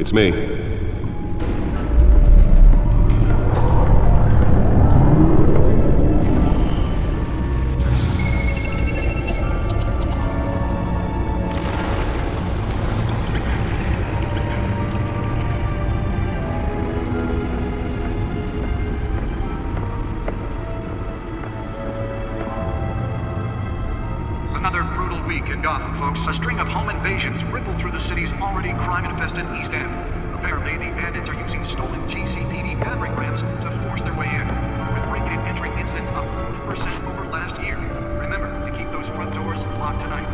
It's me. Another brutal week in Gotham, folks. A string of home invasions ripple through the city's already crime-infested East End. Apparently, the bandits are using stolen GCPD battering rams to force their way in, with break-in and entry incidents up 40% over last year. Remember to keep those front doors locked tonight.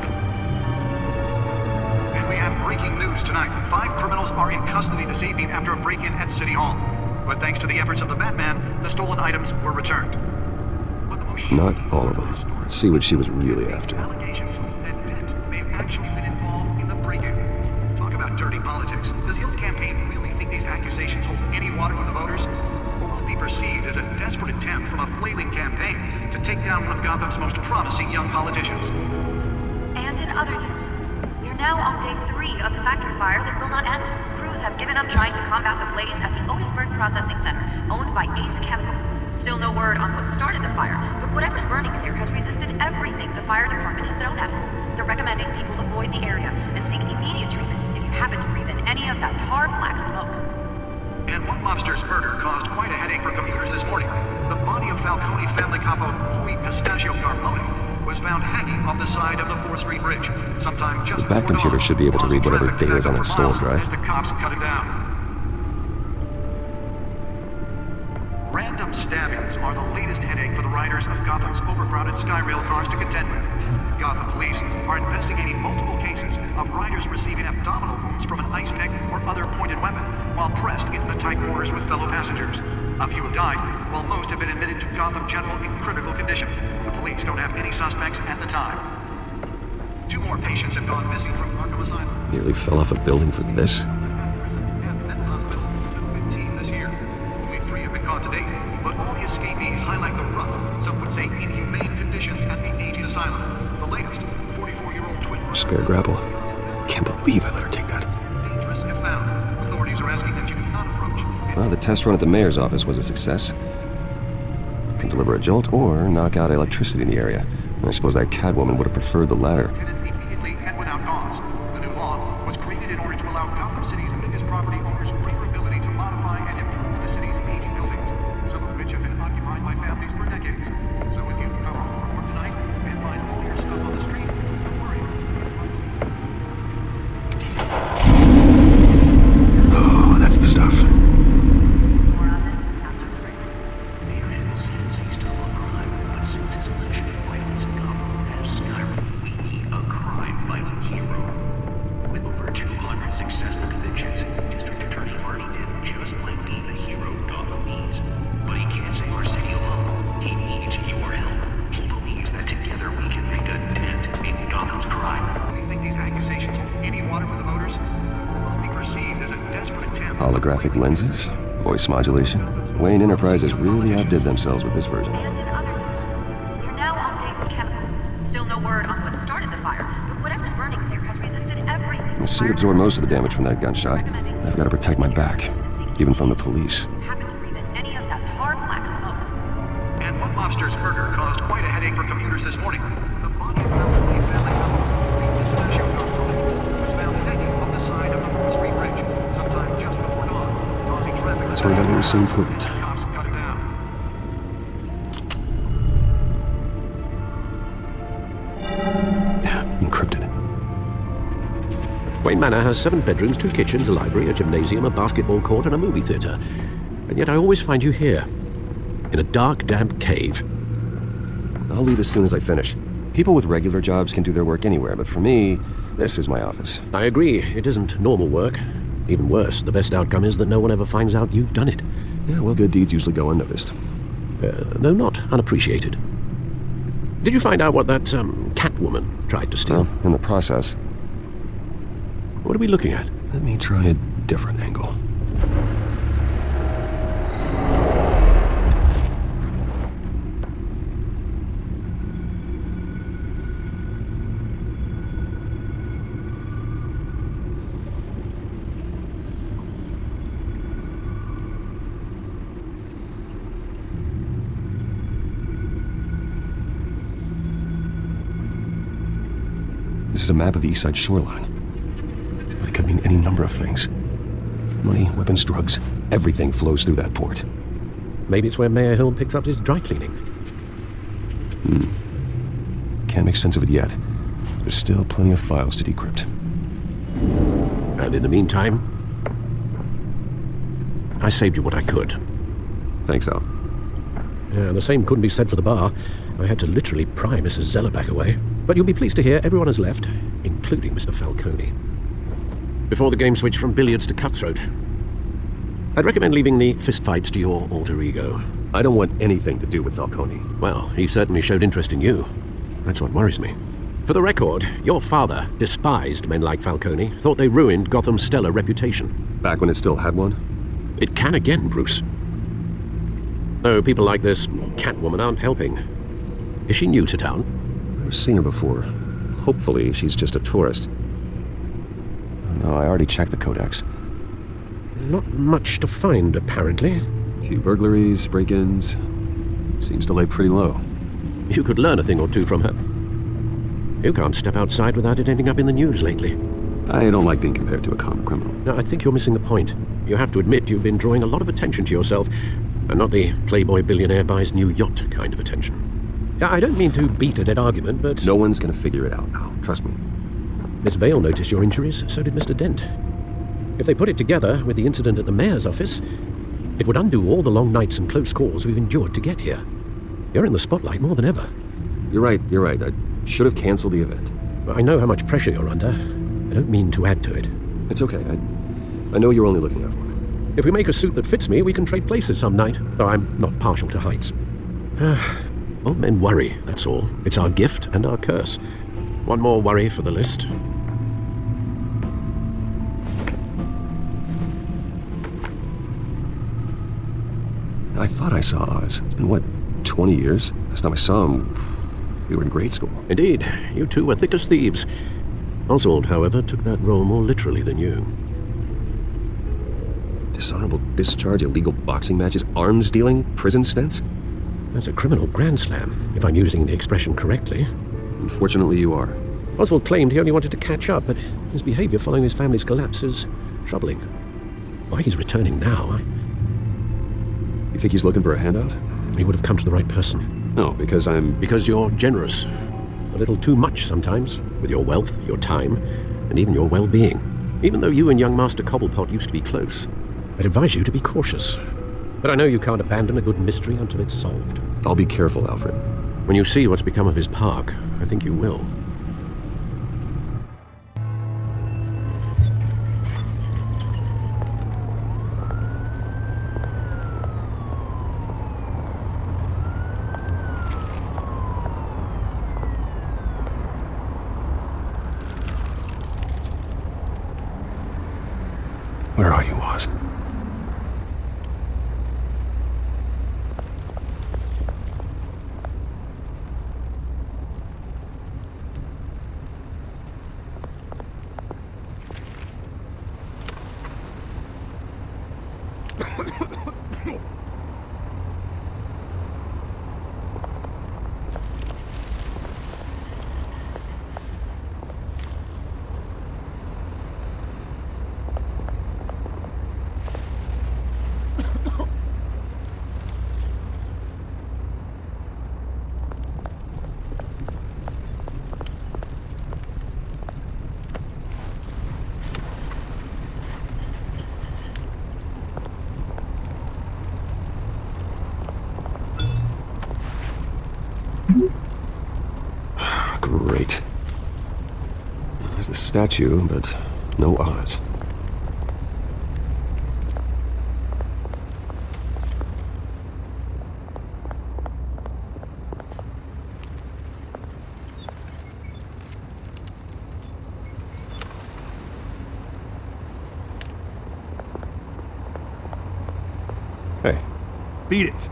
And we have breaking news tonight. 5 criminals are in custody this evening after a break-in at City Hall. But thanks to the efforts of the Batman, the stolen items were returned. Not all of them. Let's see what she was really after. Allegations that Dent may have actually been involved in the break-in. Talk about dirty politics. Does Hill's campaign really think these accusations hold any water with the voters? Or will it be perceived as a desperate attempt from a flailing campaign to take down one of Gotham's most promising young politicians? And in other news, we're now on day 3 of the factory fire that will not end. Crews have given up trying to combat the blaze at the Otisburg Processing Center, owned by Ace Chemical. Still no word on what started the fire, but whatever's burning in there has resisted everything the fire department has thrown at it. They're recommending people avoid the area and seek immediate treatment if you happen to breathe in any of that tar black smoke. And one mobster's murder caused quite a headache for commuters this morning. The body of Falcone family capo Louis Pistachio Carmone was found hanging off the side of the 4th Street Bridge sometime just The back before computer dawn, should be able to read whatever causing data is on traffic its to back up stolen for miles drive. as the cops cut him down. Random stabbings are the latest headache for the riders of Gotham's overcrowded Skyrail cars to contend with. Gotham police are investigating multiple cases of riders receiving abdominal wounds from an ice pick or other pointed weapon while pressed into the tight quarters with fellow passengers. A few have died, while most have been admitted to Gotham General in critical condition. The police don't have any suspects at the time. 2 more patients have gone missing from Arkham Asylum. Nearly fell off a building for this. To date, but all the escapees highlight the rough, some would say inhumane conditions at the aging asylum. The latest, 44-year-old twin... Spare grapple. Can't believe I let her take that. Dangerous if found. Authorities are asking that you do not approach... Well, the test run at the mayor's office was a success. Can deliver a jolt or knock out electricity in the area. I suppose that Catwoman would have preferred the latter. Tenants immediately and without cause. The new law was created in order to allow Gotham City's biggest property owners greater ability to modify and improve the city's aging buildings, some of which have been occupied by families for decades. So if you come home from work tonight and find all your stuff on the street, don't worry. Oh, that's the stuff. More on this after the break. Mayor Hill says he's tough on crime, but since his election of violence in Gotham has skyrocketed, we need a crime-fighting hero. With over 200 successful convictions, District Attorney Harvey Dent just might be the hero Gotham needs. But he can't save our city alone. He needs your help. He believes that together we can make a dent in Gotham's crime. Do you think these accusations hold any water with the voters? Or will it be perceived as a desperate attempt... Holographic lenses, voice modulation. Wayne Enterprises really outdid themselves with this version. And in other news, we're now on day 4 chemical. Still no word on what started the fire, but whatever's burning in there has resisted everything. The suit absorbed most of the damage from that gunshot. I've got to protect my back, even from the police. Happen to breathe in any of that tar black smoke. And one mobster's murder caused quite a headache for commuters this morning. The body of Falcone family couple, Louis Pistachio Carmone, was found hanging off the side of the 4th Street Bridge sometime just before dawn, causing traffic... Let's find out what was so important. Cops cut him down. Encrypted. Wayne Manor has 7 bedrooms, 2 kitchens, a library, a gymnasium, a basketball court, and a movie theater. And yet I always find you here, in a dark, damp cave. I'll leave as soon as I finish. People with regular jobs can do their work anywhere, but for me, this is my office. I agree, it isn't normal work. Even worse, the best outcome is that no one ever finds out you've done it. Yeah, well, good deeds usually go unnoticed. Though not unappreciated. Did you find out what that, Catwoman tried to steal? Well, in the process. What are we looking at? Let me try a different angle. is a map of the east side shoreline. But it could mean any number of things. Money, weapons, drugs, everything flows through that port. Maybe it's where Mayor Hill picks up his dry cleaning. Can't make sense of it yet. There's still plenty of files to decrypt. And in the meantime, I saved you what I could. Thanks, Al. Yeah, the same couldn't be said for the bar. I had to literally pry Mrs. Zeller back away. But you'll be pleased to hear everyone has left, including Mr. Falcone. Before the game switched from billiards to cutthroat, I'd recommend leaving the fistfights to your alter ego. I don't want anything to do with Falcone. Well, he certainly showed interest in you. That's what worries me. For the record, your father despised men like Falcone, thought they ruined Gotham's stellar reputation. Back when it still had one? It can again, Bruce. Though people like this Catwoman aren't helping. Is she new to town? I've seen her before. Hopefully, she's just a tourist. No, I already checked the codex. Not much to find, apparently. A few burglaries, break-ins. Seems to lay pretty low. You could learn a thing or two from her. You can't step outside without it ending up in the news lately. I don't like being compared to a common criminal. No, I think you're missing the point. You have to admit you've been drawing a lot of attention to yourself, and not the playboy billionaire buys new yacht kind of attention. I don't mean to beat a dead argument, but... No one's gonna figure it out now, trust me. Miss Vale noticed your injuries, so did Mr. Dent. If they put it together with the incident at the mayor's office, it would undo all the long nights and close calls we've endured to get here. You're in the spotlight more than ever. You're right. I should have canceled the event. I know how much pressure you're under. I don't mean to add to it. It's okay. I know you're only looking out for me. If we make a suit that fits me, we can trade places some night. Though I'm not partial to heights. Old men worry, that's all. It's our gift and our curse. One more worry for the list. I thought I saw Oz. It's been, 20 years? Last time I saw him, we were in grade school. Indeed, you two were thick as thieves. Oswald, however, took that role more literally than you. Dishonorable discharge, illegal boxing matches, arms dealing, prison stints? That's a criminal grand slam, if I'm using the expression correctly. Unfortunately, you are. Oswald claimed he only wanted to catch up, but his behavior following his family's collapse is troubling. Why he's returning now, You think he's looking for a handout? He would have come to the right person. No, because Because you're generous. A little too much sometimes, with your wealth, your time, and even your well-being. Even though you and young Master Cobblepot used to be close. I'd advise you to be cautious. But I know you can't abandon a good mystery until it's solved. I'll be careful, Alfred. When you see what's become of his park, I think you will. Where are you, Oz? Great. There's the statue, but no Oz. Hey, beat it!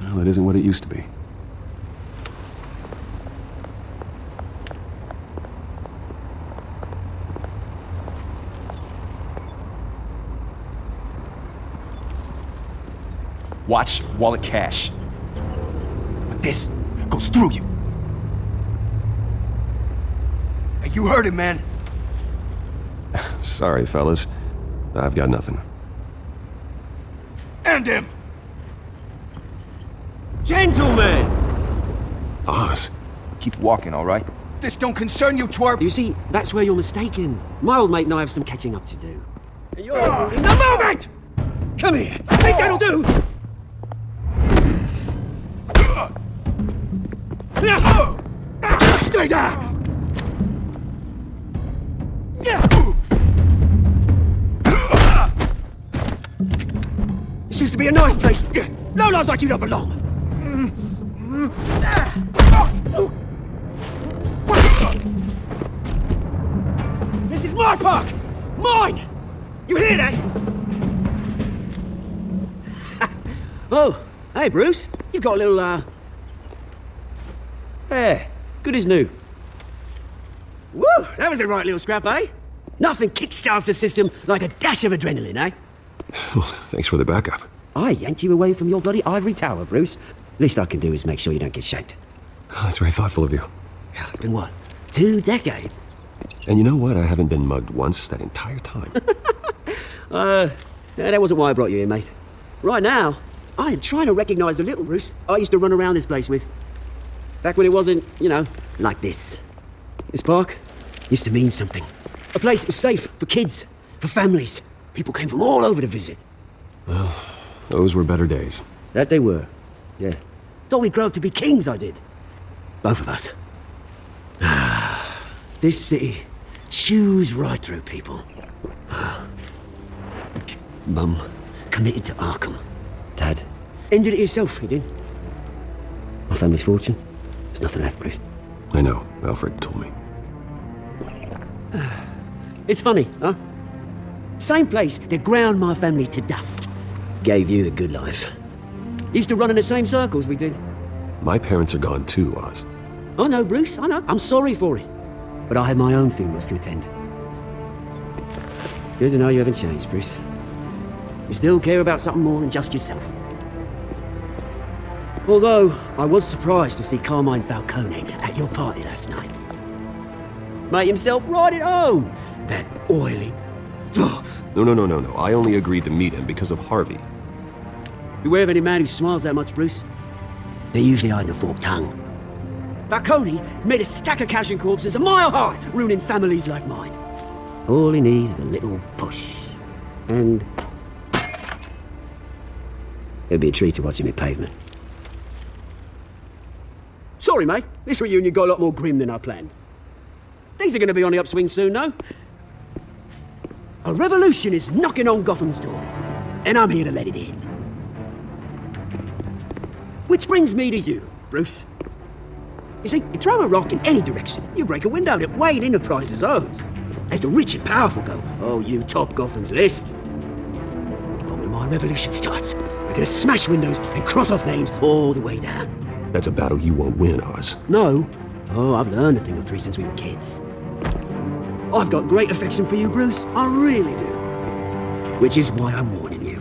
Well, it isn't what it used to be. watch, wallet, cash. But this goes through you. Hey, you heard it, man. Sorry, fellas. I've got nothing. End him! Gentlemen! Oz. Keep walking, all right? This don't concern you, twerp! You see, that's where you're mistaken. My old mate and I have some catching up to do. And you're in the moment! Come here! I think that'll do! Stay down! This used to be a nice place. No lives like you don't belong. This is my park! Mine! You hear that? Oh, hey Bruce. You've got a little, There, good as new. Woo! That was a right little scrap, eh? Nothing kickstarts the system like a dash of adrenaline, eh? Thanks for the backup. I yanked you away from your bloody ivory tower, Bruce. Least I can do is make sure you don't get shanked. Oh, that's very thoughtful of you. Yeah, it's been what? 2 decades? And you know what? I haven't been mugged once that entire time. Yeah, that wasn't why I brought you here, mate. Right now, I am trying to recognize the little Bruce I used to run around this place with. Back when it wasn't, you know, like this. This park used to mean something. A place that was safe for kids, for families. People came from all over to visit. Well, those were better days. That they were, yeah. Thought we'd grow up to be kings, I did. Both of us. This city chews right through people. Mum committed to Arkham. Dad ended it himself, he did. My family's fortune, there's nothing left, Bruce. I know. Alfred told me. It's funny, huh? Same place that ground my family to dust. Gave you the good life. Used to run in the same circles we did. My parents are gone too, Oz. I know, Bruce, I know. I'm sorry for it. But I had my own funerals to attend. Good to know you haven't changed, Bruce. You still care about something more than just yourself. Although, I was surprised to see Carmine Falcone at your party last night. Made himself right at home. That oily... Ugh. No. I only agreed to meet him because of Harvey. Beware of any man who smiles that much, Bruce. They're usually hiding a forked tongue. Falcone made a stack of cashing corpses a mile high, ruining families like mine. All he needs is a little push. And... it'd be a treat to watch him hit pavement. Sorry, mate. This reunion got a lot more grim than I planned. Things are going to be on the upswing soon, though. A revolution is knocking on Gotham's door, and I'm here to let it in. Which brings me to you, Bruce. You see, you throw a rock in any direction, you break a window that Wayne Enterprises owns. As the rich and powerful go, oh, you top Gotham's list. But when my revolution starts, we're gonna smash windows and cross off names all the way down. That's a battle you won't win, Oz. No. Oh, I've learned a thing or three since we were kids. I've got great affection for you, Bruce. I really do. Which is why I'm warning you.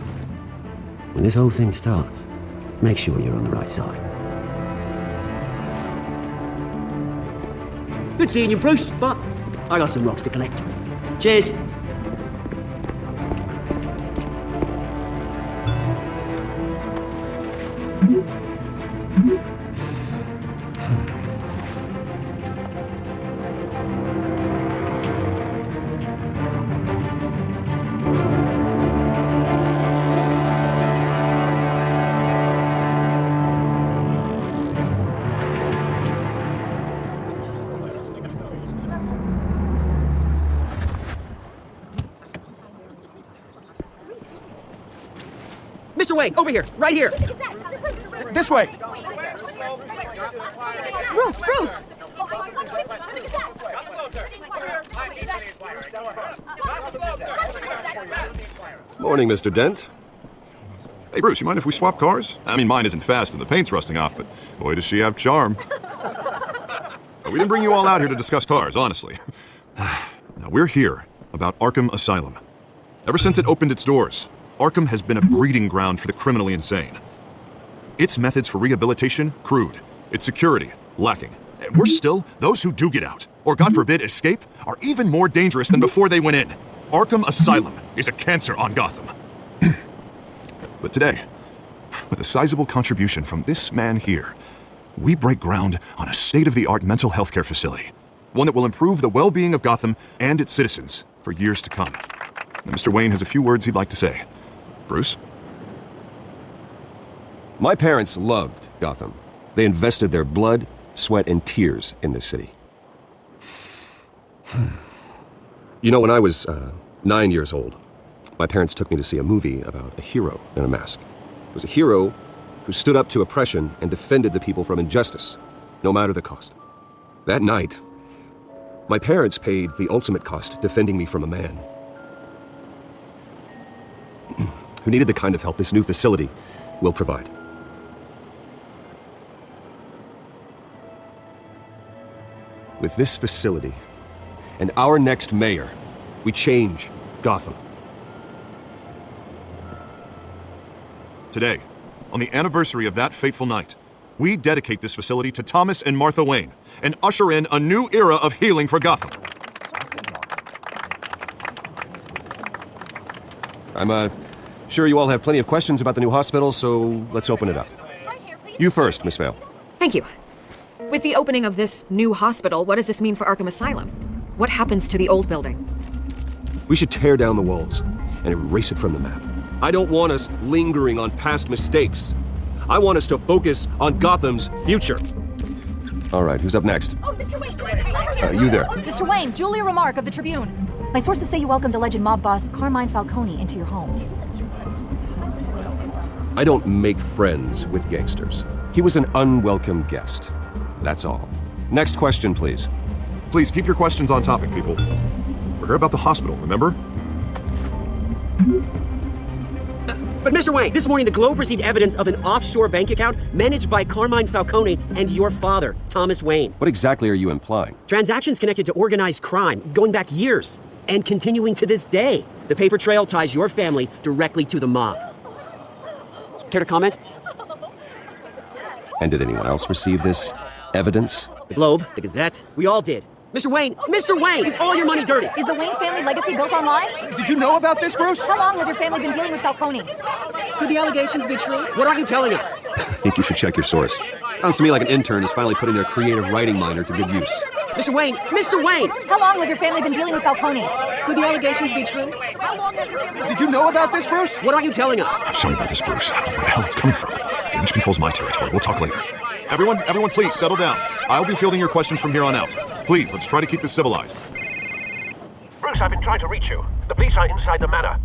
When this whole thing starts, make sure you're on the right side. Good seeing you, Bruce, but I got some rocks to collect. Cheers. Mr. Wayne, over here, right here. This way! Bruce! Morning, Mr. Dent. Hey, Bruce, you mind if we swap cars? I mean, mine isn't fast and the paint's rusting off, but boy, does she have charm. We didn't bring you all out here to discuss cars, honestly. Now, we're here about Arkham Asylum. Ever since it opened its doors, Arkham has been a breeding ground for the criminally insane. Its methods for rehabilitation, crude. Its security, lacking. And worse still, those who do get out, or God forbid escape, are even more dangerous than before they went in. Arkham Asylum is a cancer on Gotham. But today, with a sizable contribution from this man here, we break ground on a state-of-the-art mental health care facility. One that will improve the well-being of Gotham and its citizens for years to come. Now, Mr. Wayne has a few words he'd like to say. Bruce? My parents loved Gotham. They invested their blood, sweat, and tears in this city. You know, when I was 9 years old, my parents took me to see a movie about a hero in a mask. It was a hero who stood up to oppression and defended the people from injustice, no matter the cost. That night, my parents paid the ultimate cost defending me from a man who needed the kind of help this new facility will provide. With this facility and our next mayor, we change Gotham. Today, on the anniversary of that fateful night, we dedicate this facility to Thomas and Martha Wayne and usher in a new era of healing for Gotham. I'm sure you all have plenty of questions about the new hospital, so let's open it up. You first, Miss Vale. Thank you. With the opening of this new hospital, what does this mean for Arkham Asylum? What happens to the old building? We should tear down the walls and erase it from the map. I don't want us lingering on past mistakes. I want us to focus on Gotham's future. All right, who's up next? You there. Mr. Wayne, Julia Remark of the Tribune. My sources say you welcomed alleged mob boss Carmine Falcone into your home. I don't make friends with gangsters. He was an unwelcome guest. That's all. Next question, please. Please keep your questions on topic, people. We're here about the hospital, remember? But Mr. Wayne, this morning the Globe received evidence of an offshore bank account managed by Carmine Falcone and your father, Thomas Wayne. What exactly are you implying? Transactions connected to organized crime, going back years, and continuing to this day. The paper trail ties your family directly to the mob. Care to comment? And did anyone else receive this evidence? The Globe, the Gazette, we all did. Mr. Wayne, is all your money dirty? Is the Wayne family legacy built on lies? Did you know about this, Bruce? How long has your family been dealing with Falcone? Could the allegations be true? What are you telling us? I think you should check your source. Sounds to me like an intern is finally putting their creative writing minor to good use. Mr. Wayne! How long has your family been dealing with Falcone? Could the allegations be true? Did you know about this, Bruce? What are you telling us? I'm sorry about this, Bruce. I don't know where the hell it's coming from. Damage control's my territory. We'll talk later. Everyone, please settle down. I'll be fielding your questions from here on out. Please, let's try to keep this civilized. Bruce, I've been trying to reach you. The police are inside the manor.